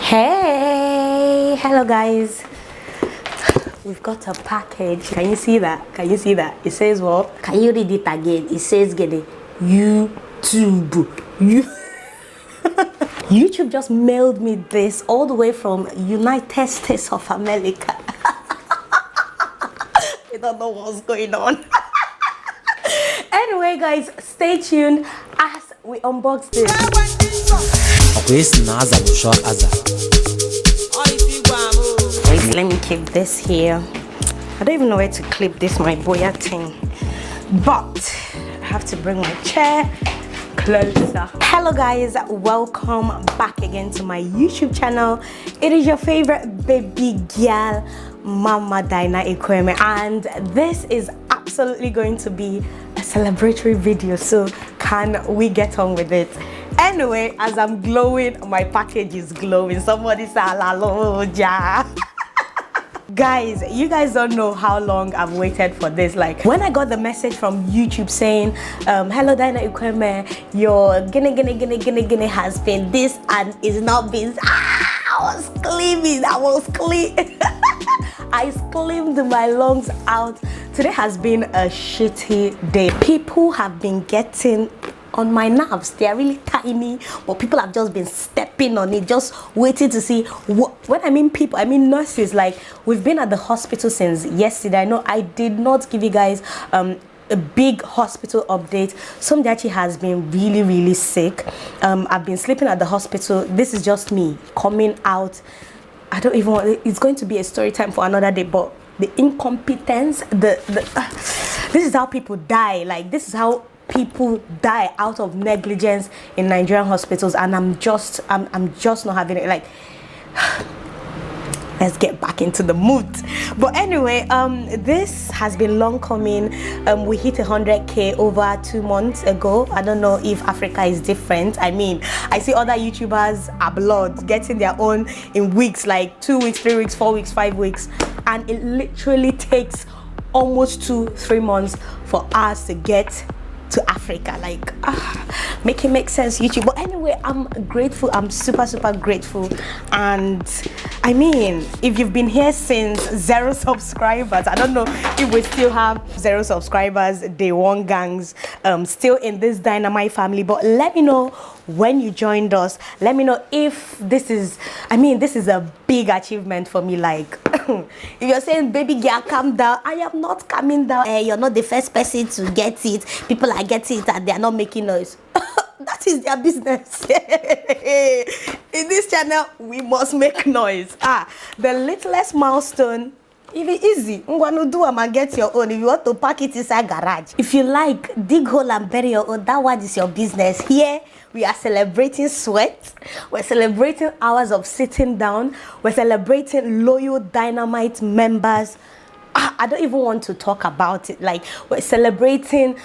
Hey, hello guys. We've got a package. Can you see that? Can you see that? It says what? Can you read it again? It says get it. YouTube. YouTube just mailed me this all the way from United States of America. I don't know what's going on. Anyway, guys, stay tuned as we unbox this. Wait, let me keep this here. I don't even know where to clip this, my boya thing. But I have to bring my chair closer. Hello guys, welcome back again to my YouTube channel. It is your favorite baby girl, Mama Dyna Ekwueme, and this is absolutely going to be a celebratory video, so can we get on with it? Anyway, as I'm glowing, my package is glowing. Somebody say hallelujah. Guys, you guys don't know how long I've waited for this. Like, when I got the message from YouTube saying, hello Dyna Ekwueme, your gene has been this and is not been. I was screaming. I screamed my lungs out. Today has been a shitty day. People have been getting on my nerves. They are really tiny, but people have just been stepping on it, just waiting to see what. When I mean people, I mean nurses. Like, we've been at the hospital since yesterday. I know I did not give you guys a big hospital update. Somebody has been really sick. I've been sleeping at the hospital. This is just me coming out. I don't even want, it's going to be a story time for another day, but the incompetence, this is how people die. Like, this is how people die out of negligence in Nigerian hospitals, and I'm just not having it. Like, let's get back into the mood. But anyway, this has been long coming. We hit 100k over 2 months ago. I don't know if Africa is different. I mean, I see other YouTubers abroad getting their own in weeks, like 2 weeks, 3 weeks, 4 weeks, 5 weeks, and it literally takes almost 2-3 months for us to get to Africa. Like, make it make sense, YouTube. But anyway, I'm grateful. I'm super grateful. And I mean, if you've been here since 0 subscribers, I don't know if we still have 0 subscribers, day one gangs, still in this dynamite family. But let me know when you joined us. Let me know if this is, I mean, this is a big achievement for me. Like, if you're saying, baby girl, calm down, I am not calming down. You're not the first person to get it. People are getting it and they are not making noise. That is their business. In this channel, we must make noise. The littlest milestone. If it's easy, I'm gonna do and get your own. If you want to park it inside garage, if you like, dig hole and bury your own. That one is your business. Here we are celebrating sweat. We're celebrating hours of sitting down. We're celebrating loyal Dynamite members. I don't even want to talk about it. Like, we're celebrating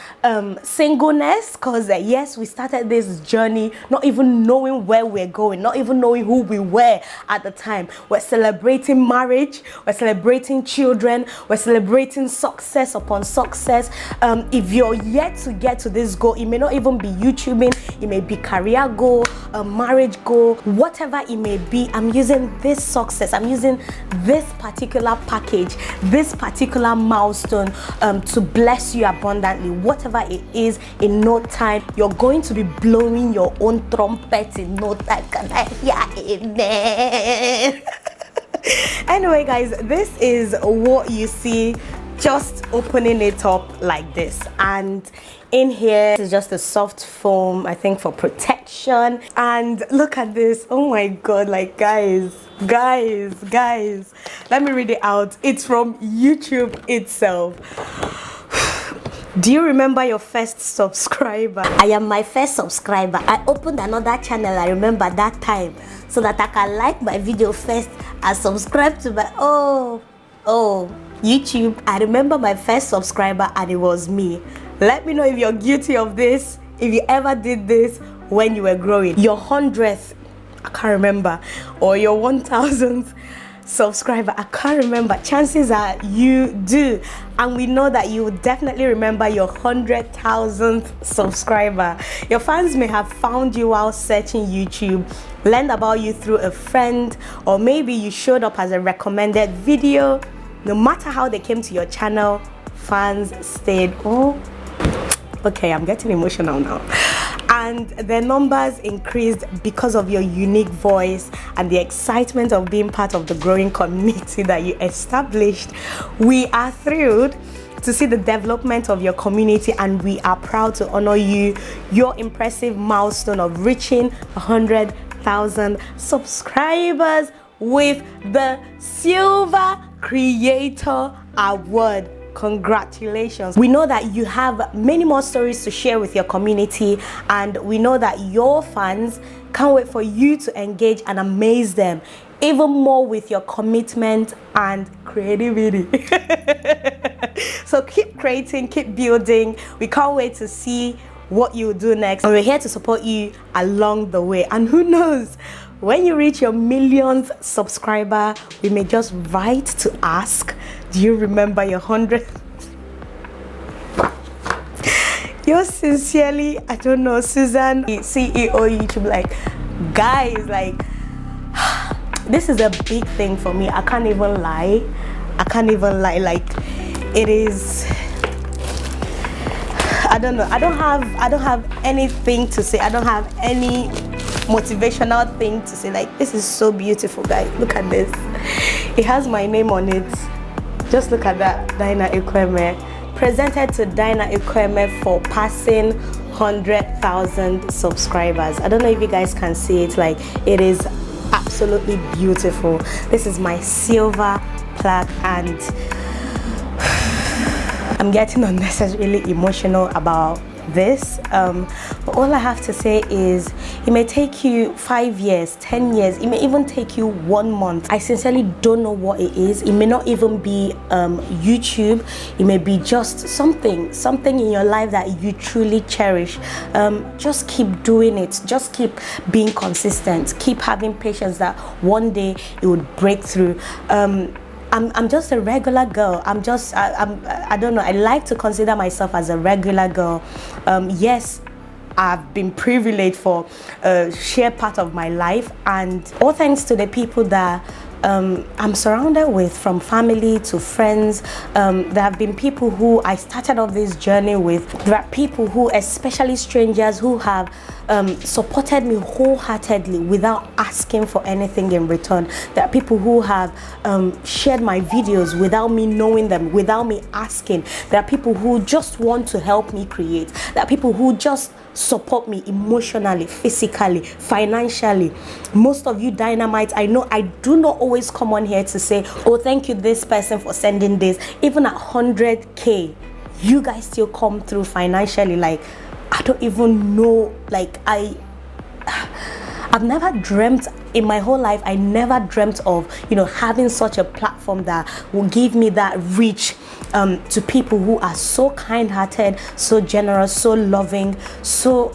singleness, because yes, we started this journey not even knowing where we're going, not even knowing who we were at the time. We're celebrating marriage, we're celebrating children, we're celebrating success upon success. If you're yet to get to this goal, it may not even be YouTubing, it may be career goal, a marriage goal, whatever it may be. I'm using this success, I'm using this particular package, this particular milestone to bless you abundantly. Whatever it is, in no time you're going to be blowing your own trumpet. In no time. Can I hear amen? Anyway guys, this is what you see, just opening it up like this, and in here is just a soft foam, I think, for protection. And look at this. Oh my god, like, guys, let me read it out. It's from YouTube itself. Do you remember your first subscriber? I am my first subscriber. I opened another channel, I remember that time. so that I can like my video first and subscribe to my YouTube. I remember my first subscriber and it was me. Let me know if you're guilty of this, if you ever did this when you were growing. Your 100th, I can't remember, or your 1000th subscriber, I can't remember. Chances are you do, and we know that you would definitely remember your 100,000th subscriber. Your fans may have found you while searching YouTube, learned about you through a friend, or maybe you showed up as a recommended video. No matter how they came to your channel, fans stayed. Oh, okay, I'm getting emotional now. And their numbers increased because of your unique voice and the excitement of being part of the growing community that you established. We are thrilled to see the development of your community, and we are proud to honor you, your impressive milestone of reaching 100,000 subscribers with the Silver Creator Award. Congratulations. We know that you have many more stories to share with your community, and we know that your fans can't wait for you to engage and amaze them even more with your commitment and creativity. So keep creating, keep building. We can't wait to see what you do next, and we're here to support you along the way. And who knows, when you reach your millionth subscriber, we may just write to ask, do you remember your 100th? Yours sincerely, I don't know, Susan, CEO YouTube. Like, guys, like, this is a big thing for me. I can't even lie. Like, it is, I don't know. I don't have anything to say. I don't have any motivational thing to say. Like, this is so beautiful, guys. Look at this. It has my name on it. Just look at that. Dyna Ekwueme. Presented to Dyna Ekwueme for passing 100,000 subscribers. I don't know if you guys can see it. Like, it is absolutely beautiful. This is my silver plaque, and I'm getting unnecessarily emotional about this, but all I have to say is it may take you 5 years, 10 years, it may even take you 1 month. I sincerely don't know what it is. It may not even be YouTube. It may be just something in your life that you truly cherish. Just keep doing it. Just keep being consistent. Keep having patience that one day it would break through. I'm just a regular girl. I don't know. I like to consider myself as a regular girl. Yes, I've been privileged for a sheer part of my life, and all thanks to the people that I'm surrounded with, from family to friends. There have been people who I started off this journey with. There are people who, especially strangers, who have supported me wholeheartedly without asking for anything in return. There are people who have shared my videos without me knowing them, without me asking. There are people who just want to help me create. There are people who just support me emotionally, physically, financially. Most of you dynamites, I know I do not always come on here to say, oh, thank you this person for sending this. Even at 100K, you guys still come through financially. Like, I don't even know, like, I've never dreamt in my whole life, I never dreamt of, having such a platform that will give me that reach to people who are so kind-hearted, so generous, so loving, so,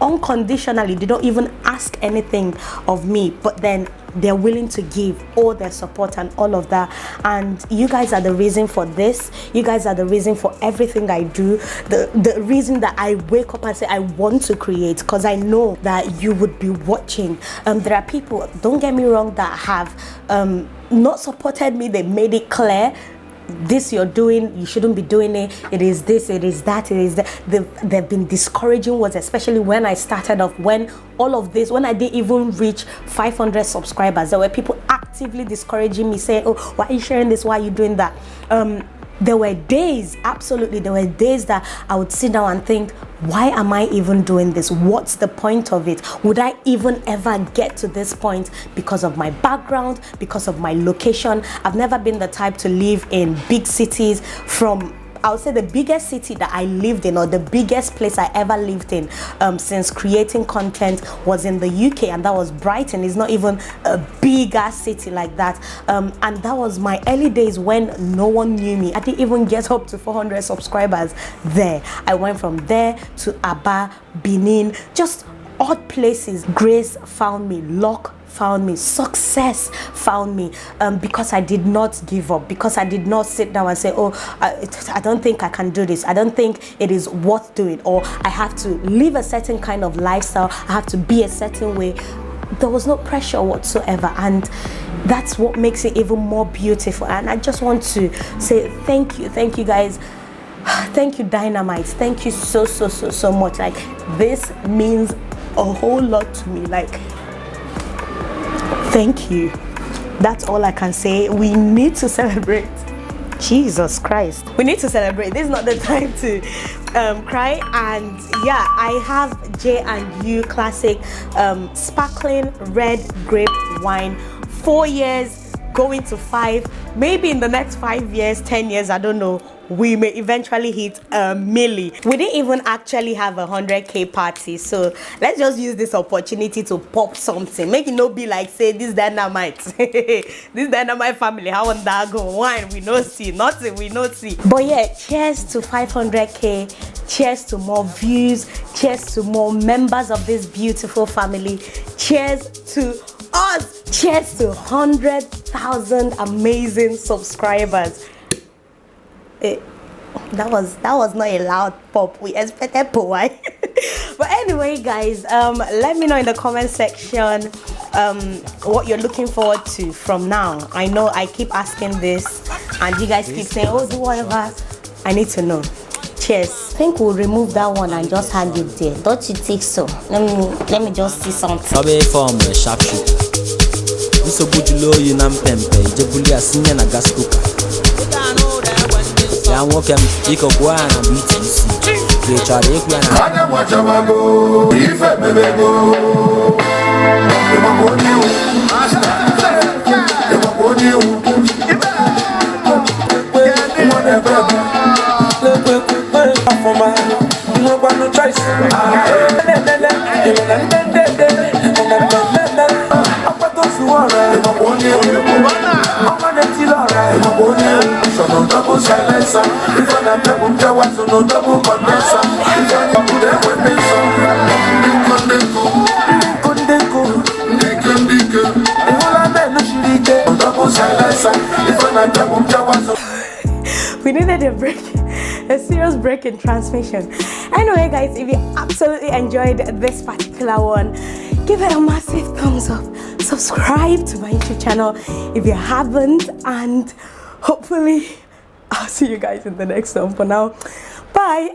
unconditionally. They don't even ask anything of me, but then they're willing to give all their support and all of that. And you guys are the reason for this. You guys are the reason for everything I do. The reason that I wake up and say I want to create, because I know that you would be watching. There are people, don't get me wrong, that have not supported me. They made it clear, this you're doing, you shouldn't be doing it. It is this, it is that, it is that. They've been discouraging words, especially when I started off, when all of this, when I didn't even reach 500 subscribers. There were people actively discouraging me, saying, oh, why are you sharing this? Why are you doing that? There were days, absolutely, there were days that I would sit down and think, why am I even doing this? What's the point of it? Would I even ever get to this point? Because of my background, because of my location. I've never been the type to live in big cities. From I'll say the biggest city that I lived in, or the biggest place I ever lived in since creating content, was in the UK, and that was Brighton. It's not even a big ass city like that, and that was my early days when no one knew me. I didn't even get up to 400 subscribers there. I went from there to Aba, Benin, just odd places. Grace found me, luck found me, success found me, because I did not give up, because I did not sit down and say, oh, I don't think I can do this, I don't think it is worth doing, or I have to live a certain kind of lifestyle, I have to be a certain way. There was no pressure whatsoever, and that's what makes it even more beautiful. And I just want to say thank you guys. Thank you, Dynamite. Thank you so much. Like, this means a whole lot to me. Like, thank you. That's all I can say. We need to celebrate. Jesus Christ, we need to celebrate. This is not the time to cry. And yeah, I have J&U Classic sparkling red grape wine, 4 years going to 5, maybe in the next 5 years, 10 years, I don't know, we may eventually hit a milli. We didn't even actually have a 100K party, so let's just use this opportunity to pop something. Make it not be like, say, this Dynamite this Dynamite family, how on that go? Wine we no see, nothing we no see. But yeah, cheers to 500K, cheers to more views, cheers to more members of this beautiful family, cheers to us, cheers to 100,000 amazing subscribers. That was not a loud pop. We expected poi. But anyway, guys, let me know in the comment section what you're looking forward to from now. I know I keep asking this, and you guys keep saying, oh, do whatever. I need to know. Cheers. I think we'll remove that one and just hang it there. Don't you think so? Let me just see something. This a good low you nam pempe. Jebulia sinya na gas cooker. Ya wokem iko kwa na BTC. Ke chare Ekwueme na. Anya mwacha mago, ife mebego. Emaboni u. Emaboni u. We needed a break, a serious break in transmission. Anyway, guys, if you absolutely enjoyed this particular one, give it a massive thumbs up. Subscribe to my YouTube channel if you haven't, and hopefully I'll see you guys in the next one. For now, bye.